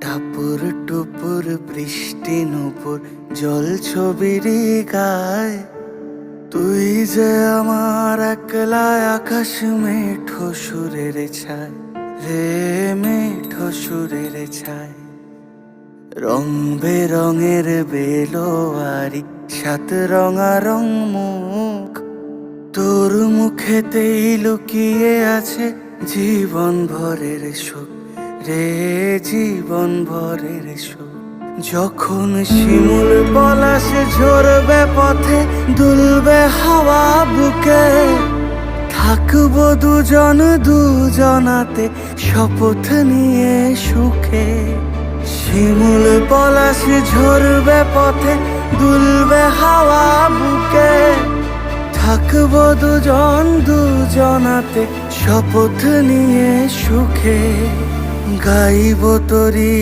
টাপুর টুপুর বৃষ্টি নুপুর জল ছবিরি গায়, তুই যে আমার একলা আকাশ মেঠো সুরের ছায় রে, মেঠো সুরের ছায়। রং বেরঙের বেলোয়ারি সাত রঙারং মুখ, তোর মুখেতেই লুকিয়ে আছে জীবন ভরের সুখ রে, জীবন ভরের সুখ। যখন শিমুল পলাশ ঝরবে পথে, দুলবে হাওয়া বুকে, থাকবো দুজন দুজনাতে শপথ নিয়ে সুখে। শিমুল পলাশ ঝরবে পথে, দুলবে হাওয়া বুকে, থাকবো দুজন দুজনাতে শপথ নিয়ে সুখে। গাইব তোরি